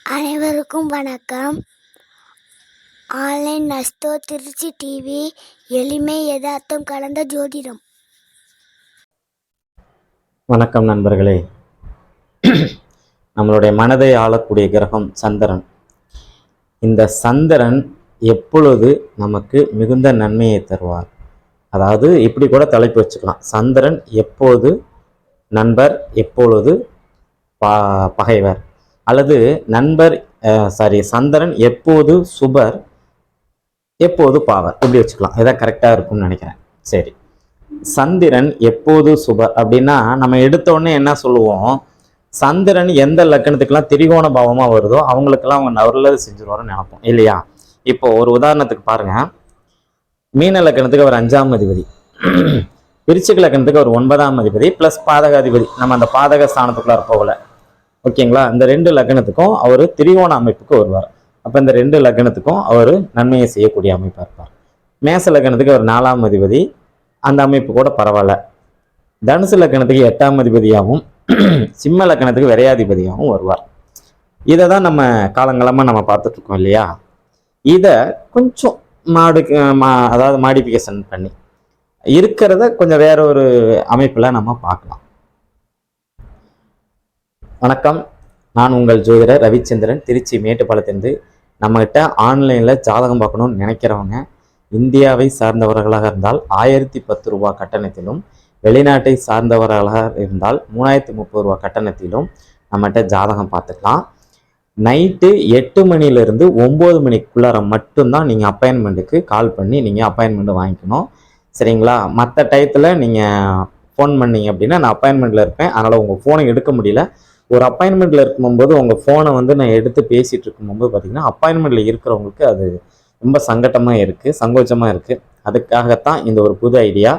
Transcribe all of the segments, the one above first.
அனைவருக்கும் வணக்கம். Online நஸ்தோ Trichy TV, எளிமை யதார்த்தம் கலந்த ஜோதிடம். வணக்கம் நண்பர்களே. நம்மளுடைய மனதை ஆளக்கூடிய கிரகம் சந்திரன். இந்த சந்திரன் எப்பொழுது நமக்கு மிகுந்த நன்மையை தருவார்? அதாவது இப்படி கூட தலைப்பு வச்சுக்கலாம், சந்திரன் எப்போது நண்பர், எப்பொழுது பகைவர், அல்லது நண்பர் சந்திரன் எப்போது சுபர், எப்போது பாவர், இப்படி வச்சுக்கலாம். இதான் கரெக்டாக இருக்கும்னு நினைக்கிறேன். சரி, சந்திரன் எப்போது சுபர் அப்படின்னா நம்ம எடுத்த உடனே என்ன சொல்லுவோம்? சந்திரன் எந்த லக்கணத்துக்கெல்லாம் திரிகோண பாவமா வருதோ அவங்களுக்கெல்லாம் அவங்க நல்லது செஞ்சுருவாருன்னு நினைப்போம் இல்லையா? இப்போ ஒரு உதாரணத்துக்கு பாருங்க, மீன லக்கணத்துக்கு அவர் 5ஆம் அதிபதி, விருச்சிக லக்கணத்துக்கு அவர் 9ஆம் அதிபதி பிளஸ் பாதகாதிபதி. நம்ம அந்த பாதக ஸ்தானத்துக்குள்ளார போகல, ஓகேங்களா? இந்த 2 லக்கணத்துக்கும் அவர் திரிகோண அமைப்புக்கு வருவார். அப்போ இந்த 2 லக்கணத்துக்கும் அவர் நன்மையை செய்யக்கூடிய அமைப்பாக இருப்பார். மேச லக்கணத்துக்கு அவர் 4ஆம் அதிபதி, அந்த அமைப்பு கூட பரவாயில்ல. தனுசு லக்கணத்துக்கு 8ஆம் அதிபதியாகவும் சிம்ம லக்கணத்துக்கு விரையாதிபதியாகவும் வருவார். இதை தான் நம்ம காலங்காலமாக நம்ம பார்த்துட்டு இருக்கோம் இல்லையா? இதை கொஞ்சம் அதாவது மாடிஃபிகேஷன் பண்ணி இருக்கிறத கொஞ்சம் வேற ஒரு அமைப்பில் நம்ம பார்க்கலாம். வணக்கம், நான் உங்கள் ஜோதிடர் ரவிச்சந்திரன், திருச்சி மேட்டுப்பாளையத்திலிருந்து. நம்மகிட்ட ஆன்லைனில் ஜாதகம் பார்க்கணும்னு நினைக்கிறவங்க இந்தியாவை சார்ந்தவர்களாக இருந்தால் 1010 ரூபா கட்டணத்திலும், வெளிநாட்டை சார்ந்தவர்களாக இருந்தால் 3030 ரூபா கட்டணத்திலும் நம்மகிட்ட ஜாதகம் பார்த்துக்கலாம். நைட்டு 8 மணிலேருந்து 9 மணிக்குள்ளார மட்டும்தான் நீங்கள் அப்பாயின்மெண்ட்டுக்கு கால் பண்ணி நீங்கள் அப்பாயின்மெண்ட் வாங்கிக்கணும், சரிங்களா? மற்ற டயத்தில் நீங்கள் ஃபோன் பண்ணீங்க அப்படின்னா நான் அப்பாயின்மெண்ட்டில் இருப்பேன், அதனால் உங்கள் ஃபோனை எடுக்க முடியல. ஒரு அப்பாயின்மெண்ட்டில் இருக்கும்போது உங்கள் ஃபோனை வந்து நான் எடுத்து பேசிகிட்டு இருக்கும்போது பார்த்தீங்கன்னா அப்பாயின்மெண்ட்டில் இருக்கிறவங்களுக்கு அது ரொம்ப சங்கட்டமாக இருக்குது, சங்கோச்சமாக இருக்குது. அதுக்காகத்தான் இந்த ஒரு புது ஐடியா.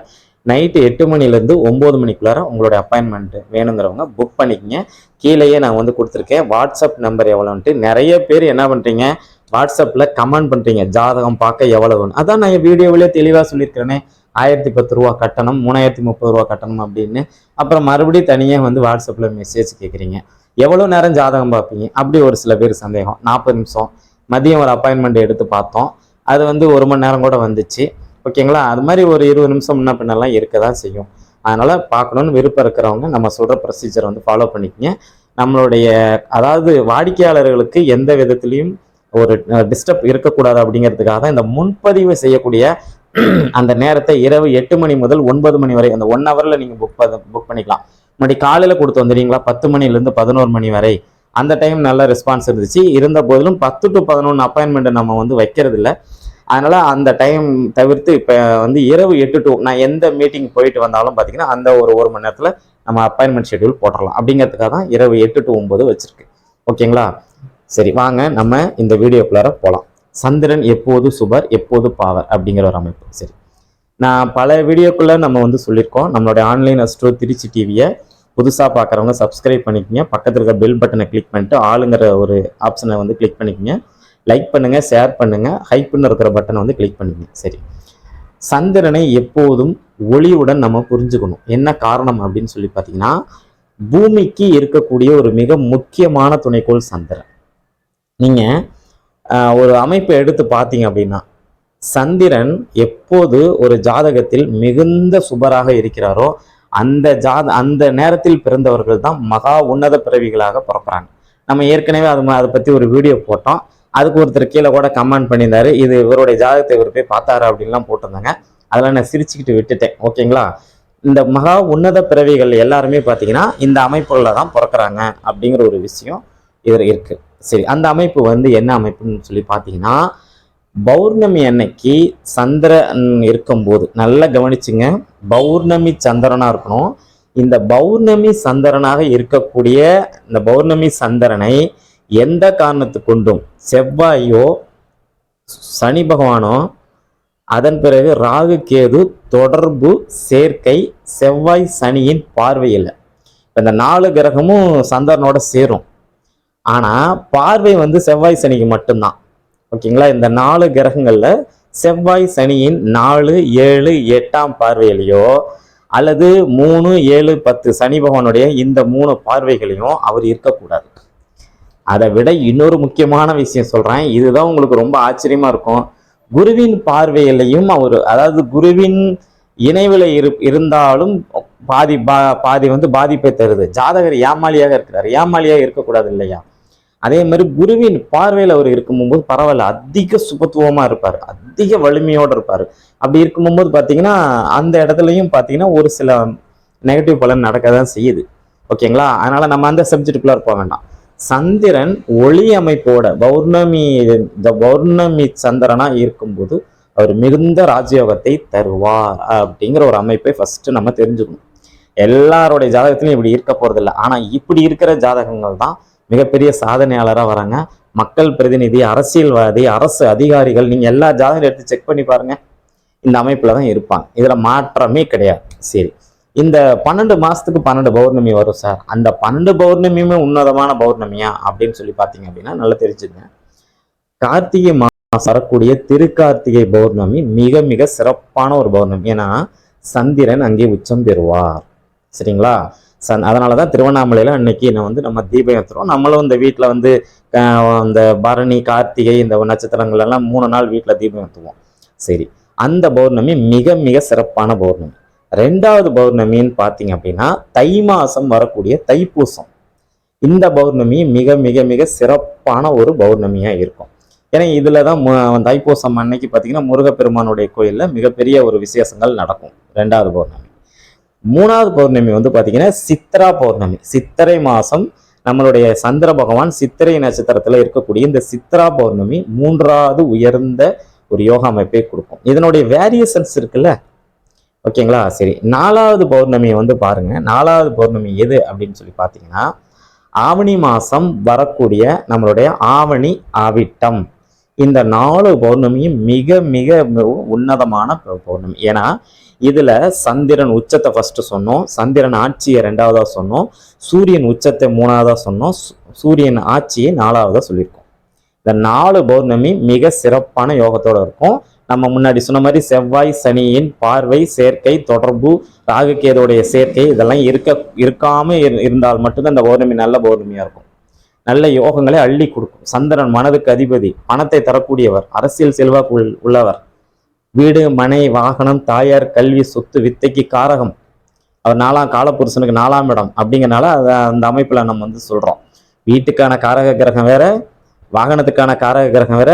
நைட்டு 8 மணிலேருந்து 9 மணிக்குள்ளார உங்களுடைய அப்பாயின்மெண்ட் வேணுங்கிறவங்க புக் பண்ணிக்கங்க. கீழேயே நான் வந்து கொடுத்துருக்கேன் வாட்ஸ்அப் நம்பர் எவ்வளோன்ட்டு. நிறைய பேர் என்ன பண்ணுறீங்க, வாட்ஸ்அப்பில் கமெண்ட் பண்ணுறீங்க ஜாதகம் பார்க்க எவ்வளவுன்னு. அதான் நான் வீடியோவிலே தெளிவாக சொல்லியிருக்கிறேனே, 1010 ரூபா கட்டணம், 3030 ரூபா கட்டணம் அப்படின்னு. அப்புறம் மறுபடியும் தனியாக வந்து வாட்ஸ்அப்பில் மெசேஜ் கேட்குறீங்க. எவ்வளோ நேரம் ஜாதகம் பார்ப்பீங்க? அப்படி ஒரு சில பேர் சந்தேகம். 40 நிமிஷம் மதியம் ஒரு அப்பாயின்மெண்ட் எடுத்து பார்த்தோம், அது வந்து 1 மணி நேரம் கூட வந்துச்சு, ஓகேங்களா? அது மாதிரி ஒரு 20 நிமிஷம் முன்ன பின்னெல்லாம் இருக்க தான் செய்யும். அதனால் பார்க்கணுன்னு விருப்பம் இருக்கிறவங்க நம்ம சொல்கிற ப்ரொசீஜரை வந்து ஃபாலோ பண்ணிக்கங்க. நம்மளுடைய அதாவது வாடிக்கையாளர்களுக்கு எந்த விதத்துலையும் ஒரு டிஸ்டர்ப் இருக்கக்கூடாது அப்படிங்கிறதுக்காக தான் இந்த முன்பதிவு செய்யக்கூடிய அந்த நேரத்தை இரவு 8 மணி முதல் 9 மணி வரை, அந்த 1 ஹவரில் நீங்கள் புக் பண்ணிக்கலாம். முன்னாடி காலையில் கொடுத்து வந்துடுறீங்களா 10 மணிலேருந்து 11 மணி வரை, அந்த டைம் நல்ல ரெஸ்பான்ஸ் இருந்துச்சு. இருந்த போதிலும் 10 to 11 அப்பாயின்மெண்ட்டை நம்ம வந்து வைக்கிறது இல்லை. அதனால் அந்த டைம் தவிர்த்து இப்போ வந்து இரவு 8 to நான் எந்த மீட்டிங் போயிட்டு வந்தாலும் பார்த்தீங்கன்னா அந்த ஒரு மணி நேரத்தில் நம்ம அப்பாயின்மெண்ட் ஷெட்யூல் போட்டுடலாம். அப்படிங்கிறதுக்காக தான் இரவு 8 to 9 வச்சுருக்கு, ஓகேங்களா? சரி, வாங்க நம்ம இந்த வீடியோக்குள்ளார போகலாம். சந்திரன் எப்போது சுபர், எப்போது பாவர் அப்படிங்கிற ஒரு அமைப்பு. சரி, நான் பல வீடியோக்குள்ளே நம்ம வந்து சொல்லியிருக்கோம். நம்மளுடைய ஆன்லைன் அஸ்ட்ரோ திருச்சி டிவியை புதுசாக பார்க்குறவங்க சப்ஸ்கிரைப் பண்ணிக்கோங்க. பக்கத்தில் இருக்க பெல் பட்டனை கிளிக் பண்ணிட்டு ஆளுங்கிற ஒரு ஆப்ஷனை வந்து கிளிக் பண்ணிக்கோங்க. லைக் பண்ணுங்கள், ஷேர் பண்ணுங்கள், ஹைப்புன்னு இருக்கிற பட்டனை வந்து கிளிக் பண்ணிக்கோங்க. சரி, சந்திரனை எப்போதும் ஒளியுடன் நம்ம புரிஞ்சுக்கணும். என்ன காரணம் அப்படின்னு சொல்லி பார்த்தீங்கன்னா, பூமிக்கு இருக்கக்கூடிய ஒரு மிக முக்கியமான துணைக்கோள் சந்திரன். நீங்கள் ஒரு அமைப்பை எடுத்து பார்த்தீங்க அப்படின்னா, சந்திரன் எப்போது ஒரு ஜாதகத்தில் மிகுந்த சுபராக இருக்கிறாரோ அந்த நேரத்தில் பிறந்தவர்கள் தான் மகா உன்னத பிறவிகளாக பிறக்கிறாங்க. நம்ம ஏற்கனவே அதை பற்றி ஒரு வீடியோ போட்டோம். அதுக்கு ஒருத்தர் கீழே கூட கமெண்ட் பண்ணியிருந்தாரு, இது இவருடைய ஜாதகத்தை இவர் போய் பார்த்தாரு அப்படின்லாம் போட்டிருந்தாங்க. அதெல்லாம் நான் சிரிச்சுக்கிட்டு விட்டுட்டேன், ஓகேங்களா? இந்த மகா உன்னத பிறவிகள் எல்லாருமே பார்த்தீங்கன்னா இந்த அமைப்புகளில் தான் பிறக்கிறாங்க அப்படிங்கிற ஒரு விஷயம் இவர் இருக்கு. சரி, அந்த அமைப்பு வந்து என்ன அமைப்புன்னு சொல்லி பார்த்தீங்கன்னா, பௌர்ணமி அன்னைக்கு சந்திரன் இருக்கும்போது, நல்லா கவனிச்சுங்க, பௌர்ணமி சந்திரனாக இருக்கணும். இந்த பௌர்ணமி சந்திரனாக இருக்கக்கூடிய இந்த பௌர்ணமி சந்திரனை எந்த காரணத்து கொண்டும் செவ்வாயோ சனி பகவானோ, அதன் பிறகு ராகு கேது தொடர்பு சேர்க்கை, செவ்வாய் சனியின் பார்வையில் இந்த 4 கிரகமும் சந்திரனோட சேரும். ஆனால் பார்வை வந்து செவ்வாய் சனிக்கு மட்டும்தான், ஓகேங்களா? இந்த 4 கிரகங்களில் செவ்வாய் சனியின் 4, 7, 8ஆம் பார்வையிலையோ அல்லது 3, 7, 10 சனி பகவானுடைய இந்த 3 பார்வைகளையும் அவர் இருக்கக்கூடாது. அதை விட இன்னொரு முக்கியமான விஷயம் சொல்றேன், இதுதான் உங்களுக்கு ரொம்ப ஆச்சரியமா இருக்கும். குருவின் பார்வையிலையும் அதாவது குருவின் இணைவில் இருந்தாலும் பாதி வந்து பாதிப்பை தருது. ஜாதகர் ஏமாளியாக இருக்கிறார், ஏமாளியாக இருக்கக்கூடாது இல்லையா? அதே மாதிரி குருவின் பார்வையில் அவர் இருக்கும்போது பரவாயில்ல, அதிக சுபத்துவமா இருப்பார், அதிக வலிமையோடு இருப்பார். அப்படி இருக்கும்போது பார்த்தீங்கன்னா அந்த இடத்துலையும் பார்த்தீங்கன்னா ஒரு சில நெகட்டிவ் பலன் நடக்க தான் செய்யுது. ஓகேங்களா? அதனால நம்ம அந்த சப்ஜெக்டுக்குள்ள போக வேண்டாம். சந்திரன் ஒளி அமைப்போட பௌர்ணமி சந்திரனா இருக்கும்போது அவர் மிகுந்த ராஜயோகத்தை தருவார் அப்படிங்கிற ஒரு அமைப்பை ஃபர்ஸ்ட் நம்ம தெரிஞ்சுக்கணும். எல்லாருடைய ஜாதகத்திலையும் இப்படி இருக்க போறதில்லை. ஆனா இப்படி இருக்கிற ஜாதகங்கள் தான் மிகப்பெரிய சாதனையாளராக வராங்க. மக்கள் பிரதிநிதி, அரசியல்வாதி, அரசு அதிகாரிகள், நீங்க எல்லா ஜாதகம் எடுத்து செக் பண்ணி பாருங்க, இந்த அமைப்புல தான் இருப்பாங்க. இதுல மாற்றமே கிடையாது. சரி, இந்த 12 மாசத்துக்கு 12 பௌர்ணமி வரும் சார். அந்த 12 பௌர்ணமியுமே உன்னதமான பௌர்ணமியா அப்படின்னு சொல்லி பார்த்தீங்க அப்படின்னா நல்லா தெரிஞ்சுங்க. கார்த்திகை மாதம் வரக்கூடிய திருக்கார்த்திகை பௌர்ணமி மிக மிக சிறப்பான ஒரு பௌர்ணமி. ஏன்னா சந்திரன் அங்கே உச்சம் பெறுவார். சரிங்களா? அதனாலதான் திருவண்ணாமலையில அன்னைக்கு நம்ம தீபம் ஏற்றுறோம். நம்மளும் இந்த வீட்டில் இந்த பரணி, கார்த்திகை, இந்த நட்சத்திரங்கள் எல்லாம் 3 நாள் வீட்டில் தீபம் ஏற்றுவோம். சரி, அந்த பௌர்ணமி மிக மிக சிறப்பான பௌர்ணமி. 2வது பௌர்ணமின்னு பார்த்தீங்க அப்படின்னா தை மாசம் வரக்கூடிய தைப்பூசம். இந்த பௌர்ணமி மிக மிக மிக சிறப்பான ஒரு பௌர்ணமியா இருக்கும். ஏன்னா இதுலதான் தைப்பூசம் அன்னைக்கு பார்த்தீங்கன்னா முருகப்பெருமானுடைய கோயில்ல மிகப்பெரிய ஒரு விசேஷங்கள் நடக்கும். 2வது பௌர்ணமி. 3வது பௌர்ணமி பார்த்தீங்கன்னா சித்திரா பௌர்ணமி. சித்திரை மாசம் நம்மளுடைய சந்திர பகவான் சித்திரை நட்சத்திரத்துல இருக்கக்கூடிய இந்த சித்திரா பௌர்ணமி 3வது உயர்ந்த ஒரு யோகா அமைப்பை கொடுக்கும். இதனுடைய வேரியேஷன்ஸ் இருக்குல்ல. ஓகேங்களா? சரி, 4வது பௌர்ணமி பாருங்க. 4வது பௌர்ணமி எது அப்படின்னு சொல்லி பார்த்தீங்கன்னா ஆவணி மாசம் வரக்கூடிய நம்மளுடைய ஆவணி ஆவிட்டம். இந்த 4 பௌர்ணமியும் மிக மிக உன்னதமான பௌர்ணமி. ஏன்னா இதுல சந்திரன் உச்சத்தை ஃபர்ஸ்ட் சொன்னோம், சந்திரன் ஆட்சியை 2வதா சொன்னோம், சூரியன் உச்சத்தை 3வதா சொன்னோம், சூரியன் ஆட்சியை 4வதா சொல்லியிருக்கோம். இந்த 4 பௌர்ணமி மிக சிறப்பான யோகத்தோட இருக்கும். நம்ம முன்னாடி சொன்ன மாதிரி செவ்வாய் சனியின் பார்வை, சேர்க்கை, தொடர்பு, ராகுகேதுடைய சேர்க்கை இதெல்லாம் இருக்காம இருந்தால் மட்டும்தான் இந்த பௌர்ணமி நல்ல பௌர்ணமியா இருக்கும். நல்ல யோகங்களை அள்ளி கொடுக்கும். சந்திரன் மனதுக்கு அதிபதி, பணத்தை தரக்கூடியவர், அரசியல் செல்வாக்கு உள்ளவர், வீடு, மனை, வாகனம், தாயார், கல்வி, சொத்து, வித்தைக்கு காரகம். அவர் 4ஆம் காலபுருஷனுக்கு 4ஆம் இடம் அப்படிங்கிறனால அந்த அமைப்புல நம்ம சொல்றோம். வீட்டுக்கான காரக கிரகம் வேற, வாகனத்துக்கான காரக கிரகம் வேற,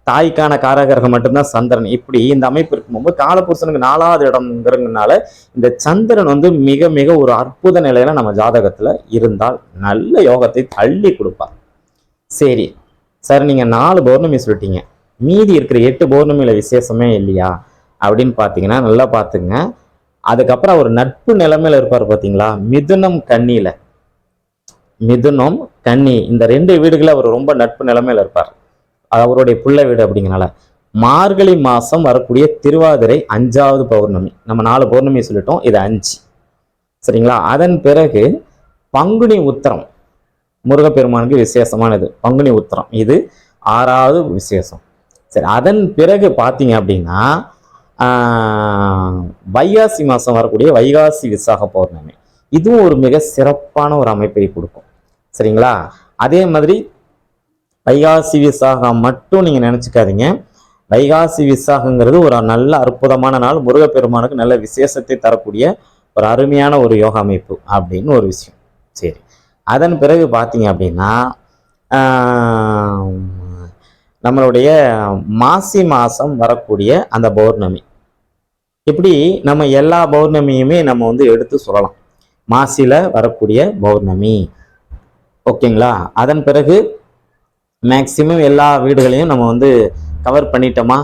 தாய்க்கான காரக கிரகம் மட்டும்தான் சந்திரன். இப்படி இந்த அமைப்பு இருக்கும்போது காலபுருஷனுக்கு 4வது இடம்ங்கிறதுனால இந்த சந்திரன் மிக மிக ஒரு அற்புத நிலையில நம்ம ஜாதகத்துல இருந்தால் நல்ல யோகத்தை அள்ளி கொடுப்பார். சரி சார், நீங்க 4 பௌர்ணமி சொல்லிட்டீங்க, மீதி இருக்கிற 8 பௌர்ணமியில விசேஷமே இல்லையா அப்படின்னு பார்த்தீங்கன்னா நல்லா பார்த்துங்க. அதுக்கப்புறம் அவர் நட்பு நிலைமையில இருப்பார் பார்த்தீங்களா, மிதுனம் கன்னியில. மிதுனம் கன்னி இந்த 2 வீடுகளில் அவர் ரொம்ப நட்பு நிலைமையில இருப்பார். அவருடைய புள்ள வீடு அப்படிங்கிறனால மார்கழி மாசம் வரக்கூடிய திருவாதிரை 5வது பௌர்ணமி. நம்ம 4 பௌர்ணமி சொல்லிட்டோம், இது 5. சரிங்களா? அதன் பிறகு பங்குனி உத்திரம் முருகப்பெருமானுக்கு விசேஷமானது. பங்குனி உத்திரம் இது 6வது விசேஷம். சரி, அதன் பிறகு பார்த்தீங்க அப்படின்னா வைகாசி மாசம் வரக்கூடிய வைகாசி விசாக பௌர்ணமி. இதுவும் ஒரு மிக சிறப்பான ஒரு அமைப்பை கொடுக்கும். சரிங்களா? அதே மாதிரி வைகாசி விசாகம் மட்டும் நீங்க நினைச்சுக்காதீங்க. வைகாசி விசாகங்கிறது ஒரு நல்ல அற்புதமான நாள், முருகப்பெருமானுக்கு நல்ல விசேஷத்தை தரக்கூடிய ஒரு அருமையான ஒரு யோகா அமைப்பு அப்படின்னு ஒரு விஷயம். சரி, அதன் பிறகு பார்த்தீங்க அப்படின்னா நம்மளுடைய மாசி மாசம் வரக்கூடிய அந்த பௌர்ணமி. இப்படி நம்ம எல்லா பௌர்ணமியுமே நம்ம எடுத்து சொல்லலாம். மாசில வரக்கூடிய பௌர்ணமி. ஓகேங்களா? அதன் பிறகு மேக்சிமம் எல்லா வீடுகளையும் நம்ம கவர் பண்ணிட்டோமா?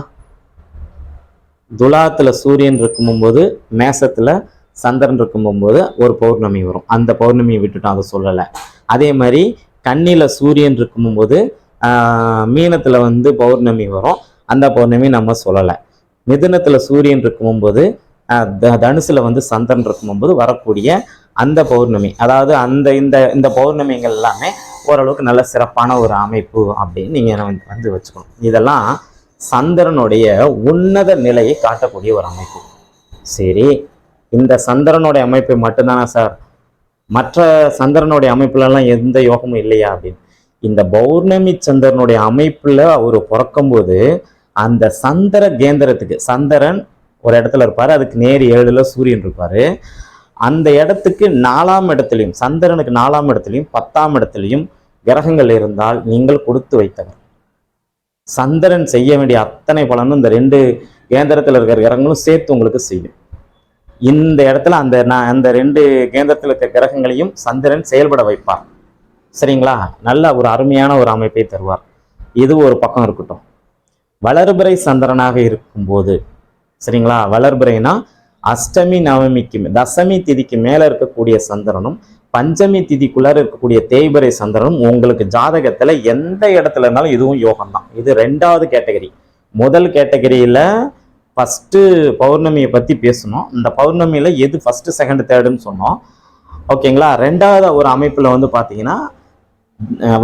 துலாத்துல சூரியன் இருக்கும்போது, மேசத்துல சந்திரன் இருக்கும்போது ஒரு பௌர்ணமி வரும். அந்த பௌர்ணமியை விட்டுட்டோம், அதை சொல்லலை. அதே மாதிரி கன்னியில சூரியன் இருக்கும்போது மீனத்துல பௌர்ணமி வரும். அந்த பௌர்ணமி நம்ம சொல்லலை. மிதுனத்துல சூரியன் இருக்கும்போது தனுசுல சந்திரன் இருக்கும்போது வரக்கூடிய அந்த பௌர்ணமி, அதாவது இந்த பௌர்ணமிகள் எல்லாமே ஓரளவுக்கு நல்ல சிறப்பான ஒரு அமைப்பு அப்படின்னு நீங்க வச்சுக்கணும். இதெல்லாம் சந்திரனுடைய உன்னத நிலையை காட்டக்கூடிய ஒரு அமைப்பு. சரி, இந்த சந்திரனுடைய அமைப்பை மட்டும்தானா சார், மற்ற சந்திரனுடைய அமைப்புல எல்லாம் எந்த யோகமும் இல்லையா அப்படின்னு? இந்த பௌர்ணமி சந்திரனுடைய அமைப்புல அவர் பிறக்கும்போது அந்த சந்திர கேந்திரத்துக்கு, சந்திரன் ஒரு இடத்துல இருப்பாரு, அதுக்கு நேர் 7ல சூரியன் இருப்பாரு. அந்த இடத்துக்கு 4ஆம் இடத்துலையும், சந்திரனுக்கு 4ஆம் இடத்துலையும் 10ஆம் இடத்துலையும் கிரகங்கள் இருந்தால் நீங்கள் கொடுத்து வைத்தவர். சந்திரன் செய்ய வேண்டிய அத்தனை பலனும் இந்த 2 கேந்திரத்தில் இருக்கிற கிரகங்களும் சேர்த்து உங்களுக்கு செய்யும். இந்த இடத்துல அந்த 2 கேந்திரத்தில் இருக்கிற கிரகங்களையும் சந்திரன் செயல்பட வைப்பார். சரிங்களா? நல்ல ஒரு அருமையான ஒரு அமைப்பை தருவார். இது ஒரு பக்கம் இருக்கட்டும். வளர்பிறை சந்திரனாக இருக்கும்போது, சரிங்களா, வளர்பிறைனா அஷ்டமி நவமிக்கு தசமி திதிக்கு மேல இருக்கக்கூடிய சந்திரனும் பஞ்சமி திதிக்குள்ளார இருக்கக்கூடிய தேய்பிறை சந்திரனும் உங்களுக்கு ஜாதகத்துல எந்த இடத்துல இருந்தாலும் இதுவும் யோகம் தான். இது 2வது கேட்டகரி. முதல் கேட்டகரியில ஃபர்ஸ்ட் பௌர்ணமியை பத்தி பேசணும். இந்த பௌர்ணமியில எது ஃபர்ஸ்ட் செகண்ட் தேர்டுன்னு சொன்னோம். ஓகேங்களா? 2வது ஒரு அமைப்புல வந்து பாத்தீங்கன்னா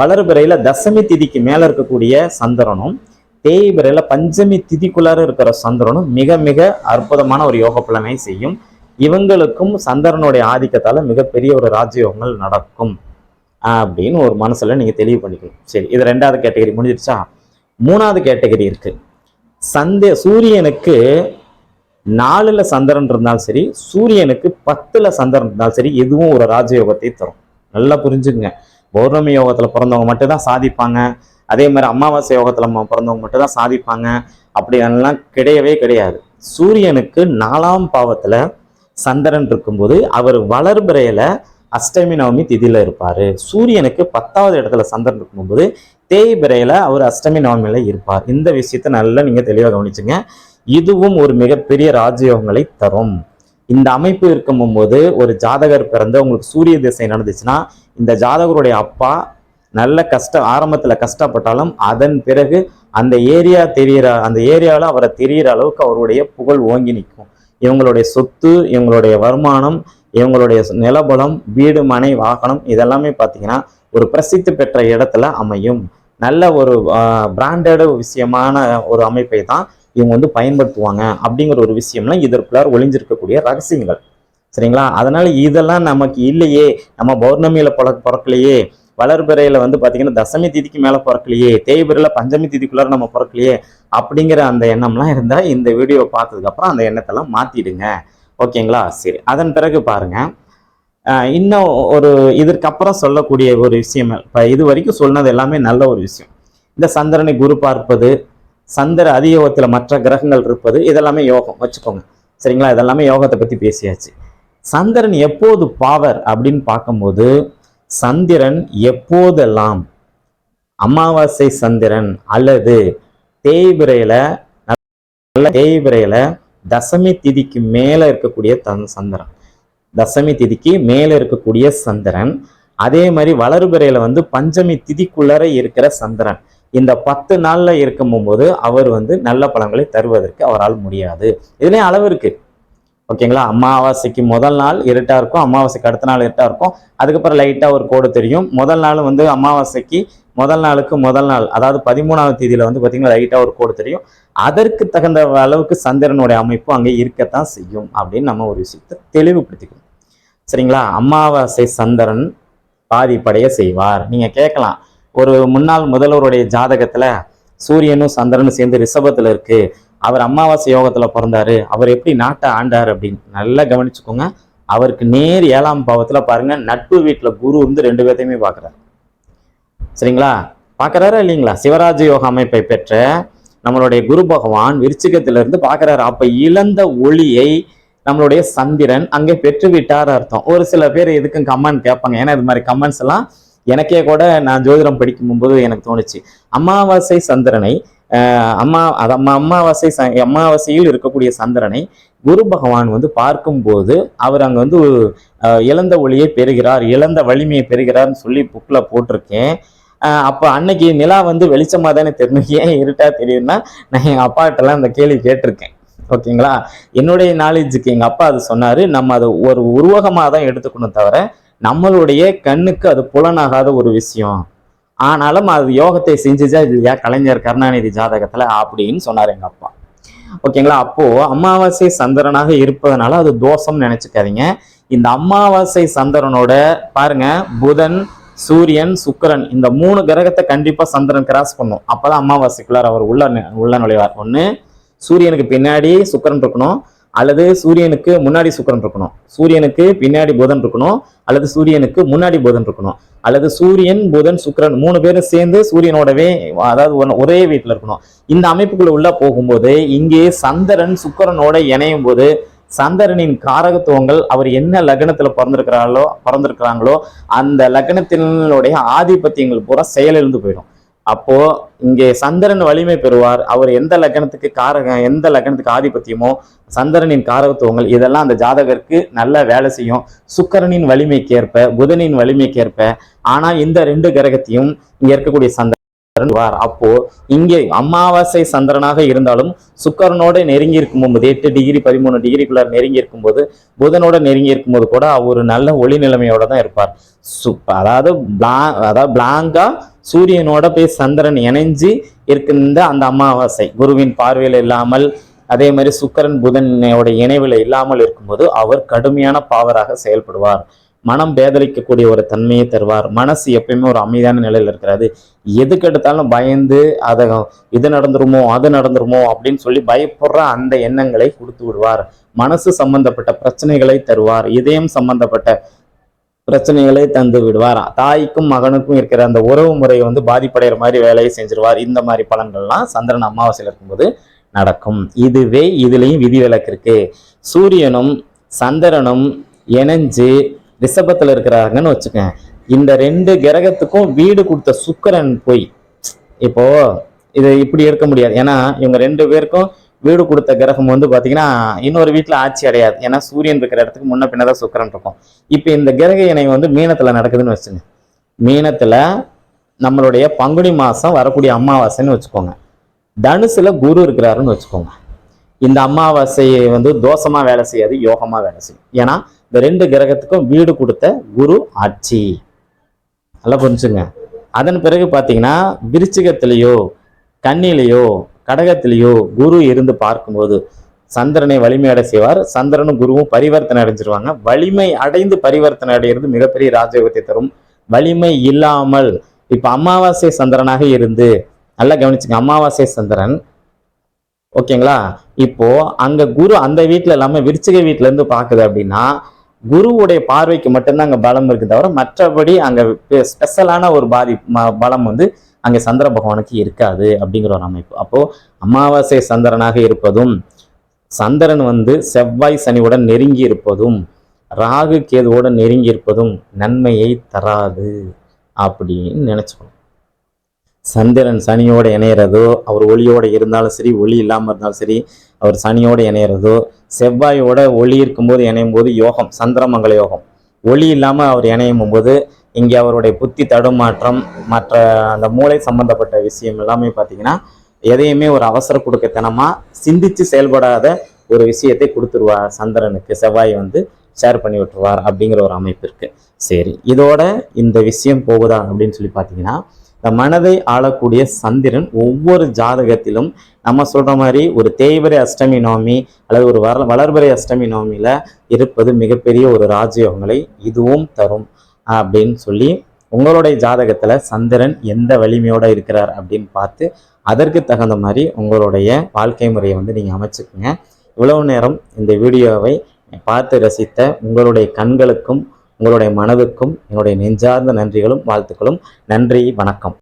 வளர்பிறையில தசமி திதிக்கு மேல இருக்கக்கூடிய சந்திரனும் தேய்பிறையில பஞ்சமி திதிக்குள்ளார இருக்கிற சந்திரனும் மிக மிக அற்புதமான ஒரு யோக பலனை செய்யும். இவங்களுக்கும் சந்திரனுடைய ஆதிக்கத்தால மிகப்பெரிய ஒரு ராஜயோகங்கள் நடக்கும் அப்படின்னு ஒரு மனசுல நீங்க தெளிவு பண்ணிக்கணும். சரி, இது 2வது கேட்டகரி முடிஞ்சிருச்சா? 3வது கேட்டகரி இருக்கு. சூரியனுக்கு 4ல சந்திரன் இருந்தாலும் சரி, சூரியனுக்கு 10ல சந்திரன் இருந்தாலும் சரி, இதுவும் ஒரு ராஜயோகத்தை தரும். நல்லா புரிஞ்சுக்குங்க. பௌர்ணமி யோகத்துல பிறந்தவங்க மட்டும்தான் சாதிப்பாங்க, அதே மாதிரி அமாவாசை யோகத்துல பிறந்தவங்க மட்டும்தான் சாதிப்பாங்க, அப்படி எல்லாம் கிடையவே கிடையாது. சூரியனுக்கு 4ஆம் பாவத்துல சந்திரன் இருக்கும்போது அவர் வளர்பிறையில அஷ்டமி நவமி திதியில இருப்பாரு. சூரியனுக்கு 10வது இடத்துல சந்திரன் இருக்கும்போது தேய்பிறையில அவர் அஷ்டமி நவமியில இருப்பார். இந்த விஷயத்த நல்லா நீங்க தெளிவாக கவனிச்சுங்க. இதுவும் ஒரு மிகப்பெரிய ராஜயோகங்களை தரும். இந்த அமைப்பு இருக்கும்போது ஒரு ஜாதகர் பிறந்த உங்களுக்கு சூரிய திசை நடந்துச்சுன்னா, இந்த ஜாதகருடைய அப்பா நல்ல ஆரம்பத்துல கஷ்டப்பட்டாலும் அதன் பிறகு அந்த ஏரியாவில் அவரை தெரிகிற அளவுக்கு அவருடைய புகழ் ஓங்கி நிற்கும். இவங்களுடைய சொத்து, இவங்களுடைய வருமானம், இவங்களுடைய நிலபலம், வீடு, மனை, வாகனம் இதெல்லாமே பார்த்தீங்கன்னா ஒரு பிரசித்தி பெற்ற இடத்துல அமையும். நல்ல ஒரு பிராண்டட் விஷயமான ஒரு அமைப்பை தான் இவங்க வந்து பயன்படுத்துவாங்க அப்படிங்கிற ஒரு விஷயம்லாம் இதற்குள்ளார ஒளிஞ்சிருக்கக்கூடிய ரகசியங்கள். சரிங்களா? அதனால இதெல்லாம் நமக்கு இல்லையே, நம்ம பௌர்ணமியில பிறக்கலையே, வளர்பிறையில வந்து பாத்தீங்கன்னா தசமி திதிக்கு மேல பிறக்கலையே, தேய்பிறையில பஞ்சமி திதிக்குள்ளார நம்ம பிறக்கலையே அப்படிங்கிற அந்த எண்ணம்லாம் இருந்தா இந்த வீடியோவை பார்த்ததுக்கு அப்புறம் அந்த எண்ணத்தெல்லாம் மாத்திடுங்க. ஓகேங்களா? சரி, அதன் பிறகு பாருங்க, இன்னும் ஒரு இதற்கப்புறம் சொல்லக்கூடிய ஒரு விஷயம். இப்ப இது வரைக்கும் சொன்னது எல்லாமே நல்ல ஒரு விஷயம். இந்த சந்திரனை குரு பார்ப்பது, சந்திர அதியோகத்துல மற்ற கிரகங்கள் இருப்பது, இதெல்லாமே யோகம் வச்சுக்கோங்க. சரிங்களா? இதெல்லாமே யோகத்தை பத்தி பேசியாச்சு. சந்திரன் எப்போது பாவர் அப்படின்னு பார்க்கும்போது, சந்திரன் எப்போதெல்லாம் அமாவாசை சந்திரன் அல்லது தேய்பிறையில தசமி திதிக்கு மேல இருக்கக்கூடிய சந்திரன், தசமி திதிக்கு மேல இருக்கக்கூடிய சந்திரன், அதே மாதிரி வளர்பிறையில வந்து பஞ்சமி திதிக்குள்ளர இருக்கிற சந்திரன், இந்த 10 நாள்ல இருக்கும் போது அவர் வந்து நல்ல பலன்களை தருவதற்கு அவரால் முடியாது. இதுலயும் அளவு இருக்கு. ஓகேங்களா? அமாவாசைக்கு முதல் நாள் இருட்டா இருக்கும், அமாவாசைக்கு அடுத்த நாள் இருட்டா இருக்கும், அதுக்கப்புறம் லைட்டா ஒரு கோடு தெரியும். முதல் நாள் வந்து அமாவாசைக்கு முதல் நாள், அதாவது 13ஆவது தேதியில வந்து பாத்தீங்கன்னா லைட்டா ஒரு கோடு தெரியும். அதற்கு தகுந்த அளவுக்கு சந்திரனுடைய அமைப்பு அங்கே இருக்கத்தான் செய்யும் அப்படின்னு நம்ம ஒரு விஷயத்தை தெளிவுபடுத்திக்கணும். சரிங்களா? அமாவாசை சந்திரன் பாதிப்படைய செய்வார். நீங்க கேட்கலாம், ஒரு முன்னாள் முதல்வருடைய ஜாதகத்துல சூரியனும் சந்திரனும் சேர்ந்து ரிஷபத்துல இருக்கு, அவர் அமாவாசை யோகத்துல பிறந்தாரு, அவர் எப்படி நாட்டை ஆண்டார் அப்படின்னு நல்லா கவனிச்சுக்கோங்க. அவருக்கு நேர் 7ஆம் பாவத்துல பாருங்க, நட்பு வீட்டுல குரு வந்து 2 பேர்த்தையுமே பாக்குறாரு. சரிங்களா? பாக்குறாரா இல்லைங்களா? சிவராஜ யோக அமைப்பை பெற்ற நம்மளுடைய குரு பகவான் விருச்சிகத்திலிருந்து பாக்குறாரு. அப்ப இழந்த ஒளியை நம்மளுடைய சந்திரன் அங்கே பெற்று விட்டார் அர்த்தம். ஒரு சில பேர் எதுக்கும் கமெண்ட் கேட்பாங்க, ஏன்னா இது மாதிரி கமெண்ட்ஸ் எல்லாம் எனக்கே கூட நான் ஜோதிடம் படிக்கும் போது எனக்கு தோணுச்சு. அமாவாசை சந்திரனை அமாவாசையில் இருக்கக்கூடிய சந்திரனை குரு பகவான் வந்து பார்க்கும்போது அவர் அங்க வந்து இழந்த ஒளியை பெறுகிறார், இழந்த வலிமையை பெறுகிறார்னு சொல்லி புக்ல போட்டிருக்கேன். அப்ப அன்னைக்கு நிலா வந்து வெளிச்சமா தானே தெரியும், ஏன் இருட்டா தெரியும்னா நான் எங்க அப்பாட்டெல்லாம் அந்த கேள்வி கேட்டிருக்கேன். ஓகேங்களா? என்னுடைய நாலேஜுக்கு எங்க அப்பா அது சொன்னாரு. நம்ம அதை ஒரு உருவகமாக தான் எடுத்துக்கணும், தவிர நம்மளுடைய கண்ணுக்கு அது புலனாகாத ஒரு விஷயம். ஆனாலும் அது யோகத்தை செஞ்சுச்சா இல்லையா கலைஞர் கருணாநிதி ஜாதகத்துல அப்படின்னு சொன்னார் எங்க அப்பா. ஓகேங்களா? அப்போ அமாவாசை சந்திரனாக இருப்பதனால அது தோஷம் நினைச்சுக்காதீங்க. இந்த அமாவாசை சந்திரனோட பாருங்க, புதன் சூரியன், சுக்கிரன் இந்த 3 கிரகத்தை கண்டிப்பா சந்திரன் கிராஸ் பண்ணும். அப்பதான் அமாவாசைக்குள்ளார அவர் உள்ள நுழைவார். ஒண்ணு சூரியனுக்கு பின்னாடி சுக்கிரன் இருக்கணும், அல்லது சூரியனுக்கு முன்னாடி சுக்கிரன் இருக்கணும், சூரியனுக்கு பின்னாடி புதன் இருக்கணும், அல்லது சூரியனுக்கு முன்னாடி புதன் இருக்கணும், அல்லது சூரியன், புதன், சுக்கிரன் 3 பேரும் சேர்ந்து சூரியனோடவே, அதாவது ஒரே வீட்டுல இருக்கணும். இந்த அமைப்புக்குள்ள உள்ள போகும்போது இங்கே சந்திரன் சுக்கிரனோட இணையும் போது சந்திரனின் காரகத்துவங்கள் அவர் என்ன லக்னத்துல பிறந்திருக்கிறாங்களோ அந்த லக்னத்தினுடைய ஆதிபத்தியங்கள் பூரா செயலிழந்து போயிடும். அப்போ இங்கே சந்திரன் வலிமை பெறுவார். அவர் எந்த லக்னத்துக்கு ஆதிபத்தியமோ சந்திரனின் காரகத்துவங்கள் இதெல்லாம் அந்த ஜாதகருக்கு நல்ல வேலை செய்யும். சுக்கிரனின் வலிமைக்கேற்ப, புதனின் வலிமைக்கேற்ப. ஆனா இந்த 2 கிரகத்தையும் இங்க இருக்கக்கூடிய சந்திரன் அப்போ இங்கே அமாவாசை சந்திரனாக இருந்தாலும் சுக்கிரனோட நெருங்கி இருக்கும்போது 8 டிகிரி 13 டிகிரிக்குள்ள நெருங்கி இருக்கும்போது, புதனோட நெருங்கி இருக்கும்போது கூட அவர் நல்ல ஒளி நிலைமையோட தான் இருப்பார். அதாவது பிளாங்கா சூரியனோட போய் சந்திரன் இணைஞ்சு இருக்கின்ற அந்த அமாவாசை குருவின் பார்வையில் இல்லாமல், அதே மாதிரி சுக்கிரன் புதனோட இணைவில் இல்லாமல் இருக்கும்போது அவர் கடுமையான பாவராக செயல்படுவார். மனம் பேதலிக்கக்கூடிய ஒரு தன்மையை தருவார். மனசு எப்பயுமே ஒரு அமைதியான நிலையில் இருக்கிறது. எதுக்கு எடுத்தாலும் பயந்து இது நடந்துருமோ அது நடந்துருமோ அப்படின்னு சொல்லி பயப்படுற அந்த எண்ணங்களை கொடுத்து விடுவார். மனசு சம்பந்தப்பட்ட பிரச்சனைகளை தருவார். இதயம் சம்பந்தப்பட்ட பிரச்சனைகளை தந்து விடுவார். தாய்க்கும் மகனுக்கும் இருக்கிற அந்த உறவு முறையை பாதிப்படைகிற மாதிரி வேலையை செஞ்சிருவார். இந்த மாதிரி பலன்கள்லாம் சந்திரன் அமாவாசையில் இருக்கும்போது நடக்கும். இதுலேயும் விதிவிலக்கு இருக்கு. சூரியனும் சந்திரனும் இணைஞ்சு ரிஷபத்துல இருக்கிறாங்கன்னு வச்சுக்கேன். இந்த 2 கிரகத்துக்கும் வீடு கொடுத்த சுக்கிரன் போய் இப்போ இதை இப்படி இருக்க முடியாது. ஏன்னா இவங்க 2 பேருக்கும் வீடு கொடுத்த கிரகம் பாத்தீங்கன்னா இன்னொரு வீட்டுல ஆட்சி அடையாது. ஏன்னா சூரியன் இருக்கிற இடத்துக்கு முன்ன பின்னதான் சுக்கிரன் இருக்கும். இப்ப இந்த கிரக இணை மீனத்துல நடக்குதுன்னு வச்சுங்க. மீனத்துல நம்மளுடைய பங்குனி மாசம் வரக்கூடிய அமாவாசைன்னு வச்சுக்கோங்க. தனுசுல குரு இருக்கிறாருன்னு வச்சுக்கோங்க. இந்த அமாவாசையை தோஷமா வேலை செய்யாது, யோகமா வேலை செய்யும். ஏன்னா இந்த 2 கிரகத்துக்கும் வீடு கொடுத்த குரு ஆட்சி. நல்லா புரிஞ்சுங்க. அதன் பிறகு பாத்தீங்கன்னா விருச்சிகத்திலேயோ கன்னியிலேயோ கடகத்திலேயோ குரு இருந்து பார்க்கும்போது சந்திரனை வலிமையடை செய்வார். சந்திரனும் குருவும் பரிவர்த்தனை அடைஞ்சிருவாங்க. வலிமை அடைந்து பரிவர்த்தனை அடைகிறது மிகப்பெரிய ராஜயோகத்தை தரும். வலிமை இல்லாமல் இப்ப அமாவாசை சந்திரனாக இருந்து, நல்லா கவனிச்சுங்க, அமாவாசை சந்திரன் ஓகேங்களா. இப்போ அங்க குரு அந்த வீட்டுல இல்லாம விருச்சிக வீட்டுல இருந்து பாக்குது அப்படின்னா குருவுடைய பார்வைக்கு மட்டும்தான் அங்க பலம் இருக்கு தவிர மற்றபடி அங்க ஸ்பெஷலான ஒரு பலம் அங்க சந்திர பகவானுக்கு இருக்காது அப்படிங்கிற ஒரு அமைப்பு. அப்போ அமாவாசை சந்திரனாக இருப்பதும், சந்திரன் செவ்வாய் சனியுடன் நெருங்கி இருப்பதும், ராகு கேதுவோட நெருங்கி இருப்பதும் நன்மையை தராது அப்படின்னு நினைச்சுக்கணும். சந்திரன் சனியோட இணையிறதோ, அவர் ஒளியோட இருந்தாலும் சரி, ஒளி இல்லாமல் இருந்தாலும் சரி, அவர் சனியோட இணையிறதோ, செவ்வாயோட ஒளி இருக்கும்போது இணையும் போது யோகம், சந்திரமங்கல யோகம். ஒளி இல்லாமல் அவர் இணையும் போது இங்கே அவருடைய புத்தி தடுமாற்றம், மற்ற அந்த மூளை சம்பந்தப்பட்ட விஷயம் எல்லாமே பார்த்தீங்கன்னா எதையுமே ஒரு அவசர கொடுக்கத்தனமா சிந்திச்சு செயல்படாத ஒரு விஷயத்தை கொடுத்துருவார். சந்திரனுக்கு செவ்வாய் ஷேர் பண்ணி விட்டுருவார் அப்படிங்கிற ஒரு அமைப்பு இருக்கு. சரி, இதோட இந்த விஷயம் போகுதா அப்படின்னு சொல்லி பார்த்தீங்கன்னா, இந்த மனதை ஆளக்கூடிய சந்திரன் ஒவ்வொரு ஜாதகத்திலும் நம்ம சொல்ற மாதிரி ஒரு தேய்பிறை அஷ்டமி நவமி அல்லது ஒரு வளர்பிறை அஷ்டமி நவமியில இருப்பது மிகப்பெரிய ஒரு ராஜயோகங்களை இதுவும் தரும் அப்படின்னு சொல்லி உங்களுடைய ஜாதகத்துல சந்திரன் எந்த வலிமையோட இருக்கிறார் அப்படின்னு பார்த்து அதற்கு தகுந்த மாதிரி உங்களுடைய வாழ்க்கை முறையை நீங்க அமைச்சுக்குங்க. இவ்வளவு நேரம் இந்த வீடியோவை பார்த்து ரசித்த உங்களுடைய கண்களுக்கும் உங்களுடைய மனதுக்கும் என்னுடைய நெஞ்சார்ந்த நன்றிகளும் வாழ்த்துக்களும். நன்றி, வணக்கம்.